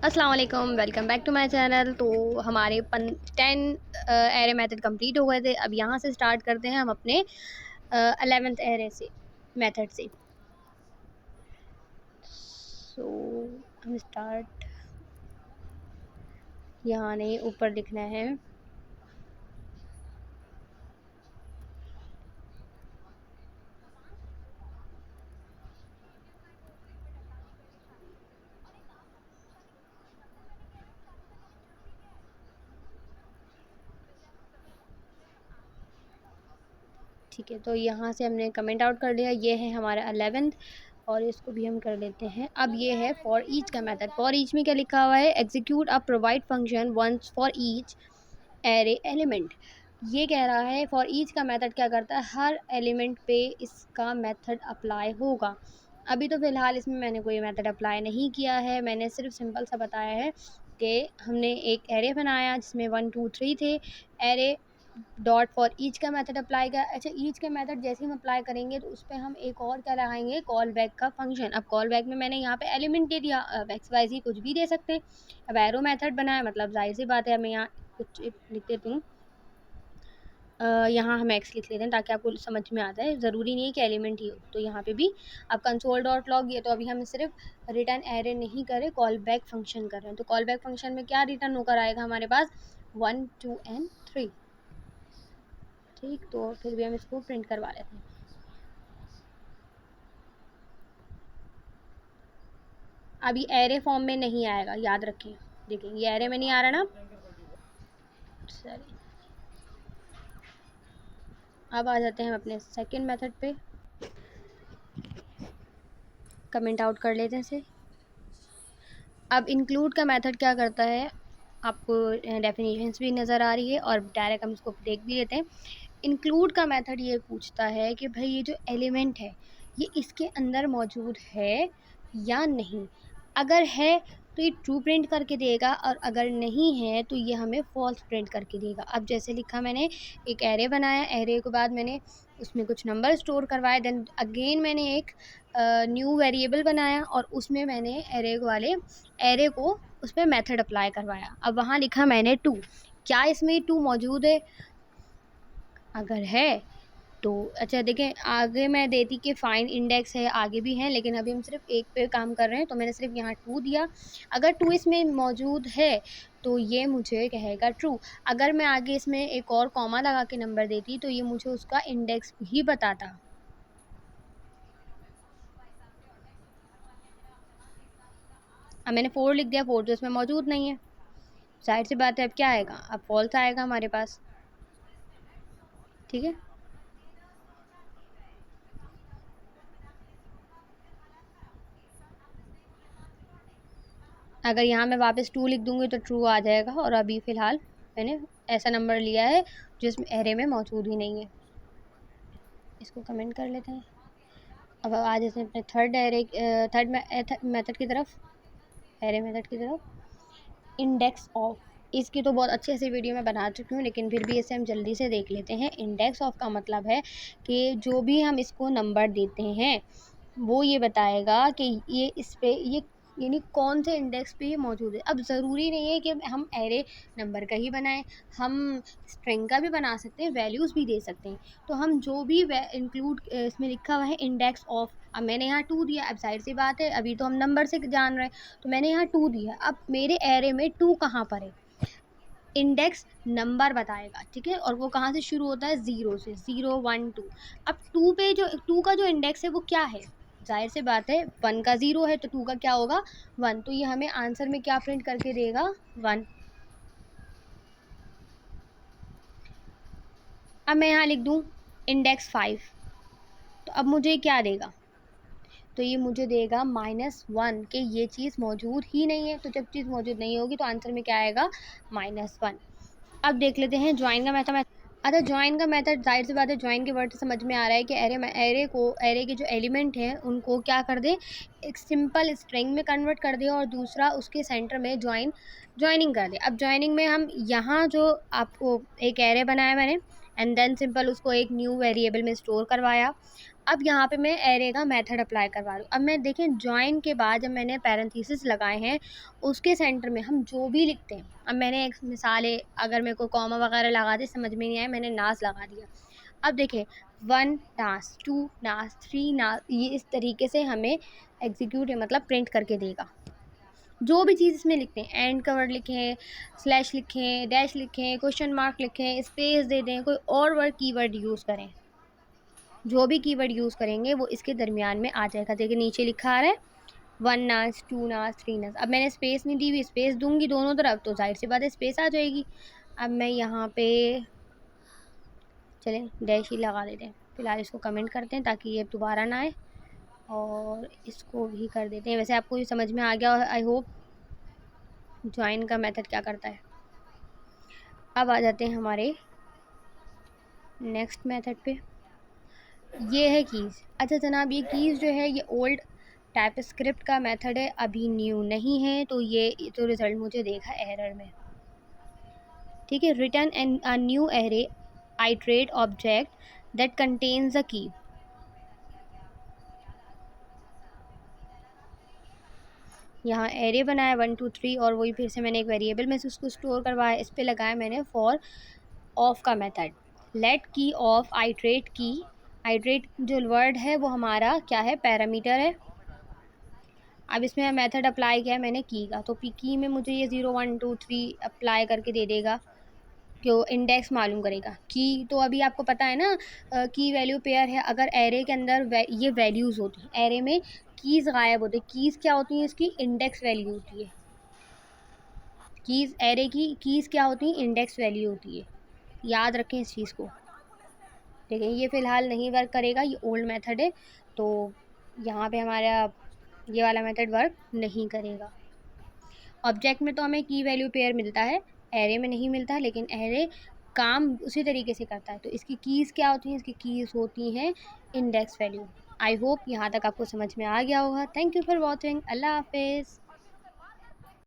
अस्सलाम वालेकुम, welcome back to my channel. तो हमारे 10 एरे मेथड कंप्लीट हो गए थे। अब यहाँ से स्टार्ट करते हैं हम अपने 11th एरे से मेथड से। सो हम स्टार्ट यहाँ नहीं, ऊपर लिखना है। ठीक है, तो यहाँ से हमने कमेंट आउट कर लिया। ये है हमारा 11th और इसको भी हम कर लेते हैं। अब ये है फॉर ईच का मेथड। फॉर ईच में क्या लिखा हुआ है? Execute a provide function once for each array element. ये कह रहा है फॉर ईच का मेथड क्या करता है, हर एलिमेंट पे इसका मेथड अप्लाई होगा। अभी तो फ़िलहाल इसमें मैंने कोई मेथड अप्लाई नहीं किया है। मैंने सिर्फ सिंपल सा बताया है कि हमने एक एरे बनाया जिसमें 1 2 3 थे। एरे डॉट फॉर ईच का मेथड अप्लाई किया। अच्छा, ईच का मेथड जैसे हम अप्लाई करेंगे तो उस पर हम एक और क्या लगाएंगे, कॉल बैक का फंक्शन। अब कॉल बैक में मैंने यहाँ पे एलिमेंट दे दिया, अब एक्स वाई जी कुछ भी दे सकते हैं। अब एरो मेथड बनाया, मतलब जाहिर सी बात है। मैं यहाँ कुछ लिख देती हूँ, यहाँ हम एक्स लिख लेते हैं ताकि आपको समझ में आता है। ज़रूरी नहीं है कि एलिमेंट ही हो। तो यहाँ पे भी अब कंसोल डॉट लॉग, ये तो अभी हम सिर्फ रिटर्न एरे नहीं करे, कॉल बैक फंक्शन कर रहे हैं। तो कॉल बैक फंक्शन में क्या रिटर्न होकर आएगा हमारे पास? 1 2 एंड 3। ठीक, तो फिर भी हम इसको प्रिंट करवा लेते हैं। अभी एरे फॉर्म में नहीं आएगा, याद रखें। देखिए ये एरे में नहीं आ रहा ना। सॉरी, अब आ जाते हैं हम अपने सेकंड मेथड पे। कमेंट आउट कर लेते हैं इसे। अब इंक्लूड का मेथड क्या करता है, आपको डेफिनेशंस भी नज़र आ रही है और डायरेक्ट हम इसको देख भी लेते हैं। इंक्लूड का मेथड ये पूछता है कि भाई ये जो एलिमेंट है ये इसके अंदर मौजूद है या नहीं। अगर है तो ये ट्रू प्रिंट करके देगा, और अगर नहीं है तो ये हमें फॉल्स प्रिंट करके देगा। अब जैसे लिखा, मैंने एक एरे बनाया, एरे के बाद मैंने उसमें कुछ नंबर स्टोर करवाए, देन अगेन मैंने एक न्यू वेरिएबल बनाया और उसमें मैंने एरे को उस पर मेथड अप्लाई करवाया। अब वहाँ लिखा मैंने 2। क्या इसमें 2 मौजूद है? अगर है तो अच्छा देखें, आगे मैं देती कि फाइंड इंडेक्स है, आगे भी है, लेकिन अभी हम सिर्फ एक पे काम कर रहे हैं तो मैंने सिर्फ यहाँ 2 दिया। अगर 2 इसमें मौजूद है तो ये मुझे कहेगा ट्रू। अगर मैं आगे इसमें एक और कॉमा लगा के नंबर देती तो ये मुझे उसका इंडेक्स ही बताता। अब मैंने 4 लिख दिया, 4 तो इसमें मौजूद नहीं है। जाहिर सी बात है, अब क्या आएगा? अब फॉल्स आएगा हमारे पास। ठीक है, अगर यहाँ मैं वापस 2 लिख दूँगी तो ट्रू आ जाएगा, और अभी फ़िलहाल मैंने ऐसा नंबर लिया है जिसमें एरे में मौजूद ही नहीं है। इसको कमेंट कर लेते हैं। अब आ जाते हैं अपने थर्ड मेथड की तरफ, एरे मेथड की तरफ। इंडेक्स ऑफ, इसकी तो बहुत अच्छे से वीडियो मैं बना चुकी हूँ, लेकिन फिर भी इसे हम जल्दी से देख लेते हैं। इंडेक्स ऑफ का मतलब है कि जो भी हम इसको नंबर देते हैं वो ये बताएगा कि ये इस पे ये यानी कौन से इंडेक्स पे ये मौजूद है। अब ज़रूरी नहीं है कि हम एरे नंबर का ही बनाएं, हम स्ट्रिंग का भी बना सकते हैं, वैल्यूज़ भी दे सकते हैं। तो हम जो भी इंक्लूड इसमें लिखा हुआ है इंडेक्स ऑफ, अब मैंने यहाँ 2 दिया। अब जाहिर सी बात है, अभी तो हम नंबर से जान रहे हैं, तो मैंने यहाँ 2 दिया। अब मेरे एरे में 2 कहाँ पर है? इंडेक्स नंबर बताएगा, ठीक है, और वो कहाँ से शुरू होता है? 0 से। 0 1 2। अब 2 पे जो 2 का जो इंडेक्स है वो क्या है? जाहिर सी बात है, 1 का 0 है तो 2 का क्या होगा? 1। तो ये हमें आंसर में क्या प्रिंट करके देगा? 1। अब मैं यहाँ लिख दूँ इंडेक्स 5, तो अब मुझे क्या देगा? तो ये मुझे देगा -1, कि ये चीज़ मौजूद ही नहीं है। तो जब चीज़ मौजूद नहीं होगी तो आंसर में क्या आएगा? -1। अब देख लेते हैं ज्वाइन का मेथड। अच्छा, ज्वाइन का मेथड, जाहिर सी बात है, ज्वाइन के वर्ड से समझ में आ रहा है कि एरे के जो एलिमेंट हैं उनको क्या कर दे, एक सिंपल स्ट्रिंग में कन्वर्ट कर दे, और दूसरा उसके सेंटर में ज्वाइनिंग कर दे। अब ज्वाइनिंग में हम यहाँ जो आपको एक एरे बनाया मैंने, एंड देन सिंपल उसको एक न्यू वेरिएबल में स्टोर करवाया। अब यहाँ पे मैं एरे का मेथड अप्लाई करवा रही हूँ। अब मैं देखें जॉइन के बाद जब मैंने पैरेंथेसिस लगाए हैं उसके सेंटर में हम जो भी लिखते हैं, अब मैंने एक मिसाल है, अगर मेरे को कॉमा वगैरह लगा दे समझ में नहीं आया, मैंने नास लगा दिया। अब देखें 1 नास, 2 नास, 3 नास, ये इस तरीके से हमें एग्जीक्यूट मतलब प्रिंट करके देगा। जो भी चीज़ इसमें लिखते हैं, एंड का वर्ड लिखें, स्लैश लिखें, डैश लिखें, क्वेश्चन मार्क लिखें, स्पेस दे दें, कोई और वर्ड कीवर्ड यूज़ करें, जो भी कीवर्ड यूज़ करेंगे वो इसके दरमियान में आ जाएगा। देखिए नीचे लिखा आ रहा है 1 नास, 2 नास, 3 नास। अब मैंने स्पेस नहीं दी हुई, स्पेस दूंगी दोनों तरफ तो जाहिर सी बात है स्पेस आ जाएगी। अब मैं यहाँ पे चलें डैश ही लगा देते हैं, फिलहाल इसको कमेंट करते हैं ताकि ये दोबारा ना आए, और इसको भी कर देते हैं। वैसे आपको ये समझ में आ गया आई होप ज्वाइन का मेथड क्या करता है। अब आ जाते हैं हमारे नेक्स्ट मेथड पे, ये है कीज़। अच्छा जनाब, ये कीज़ जो है ये ओल्ड टाइप स्क्रिप्ट का मेथड है, अभी न्यू नहीं है, तो ये तो रिज़ल्ट मुझे देखा एरर में। ठीक है, return an a new array iterate object that contains a key. यहाँ एरे बनाया 1 2 3 और वही फिर से मैंने एक वेरिएबल में से उसको स्टोर करवाया। इस पे लगाया मैंने फॉर ऑफ का मेथड, लेट की ऑफ आइट्रेट की। आइट्रेट जो वर्ड है वो हमारा क्या है, पैरामीटर है। अब इसमें मेथड अप्लाई किया मैंने की का, तो की में मुझे ये 0 1 2 3 अप्लाई करके दे देगा, क्यों इंडेक्स मालूम करेगा। की तो अभी आपको पता है ना, की वैल्यू पेयर है। अगर एरे के अंदर ये वैल्यूज़ होती हैं, एरे में कीज़ गायब होती है। कीज़ क्या होती हैं, इसकी इंडेक्स वैल्यू होती है। कीज़ एरे की कीज़ क्या होती हैं, इंडेक्स वैल्यू होती है, याद रखें इस चीज़ को। देखिए ये फ़िलहाल नहीं वर्क करेगा, ये ओल्ड मेथड है, तो यहाँ पे हमारा ये वाला मेथड वर्क नहीं करेगा। ऑब्जेक्ट में तो हमें की वैल्यू पेयर मिलता है, एरे में नहीं मिलता, लेकिन एरे काम उसी तरीके से करता है। तो इसकी कीज़ क्या होती हैं, इसकी कीज़ होती हैं इंडेक्स वैल्यू। आई होप यहाँ तक आपको समझ में आ गया होगा। Thank you for watching. अल्लाह हाफिज़।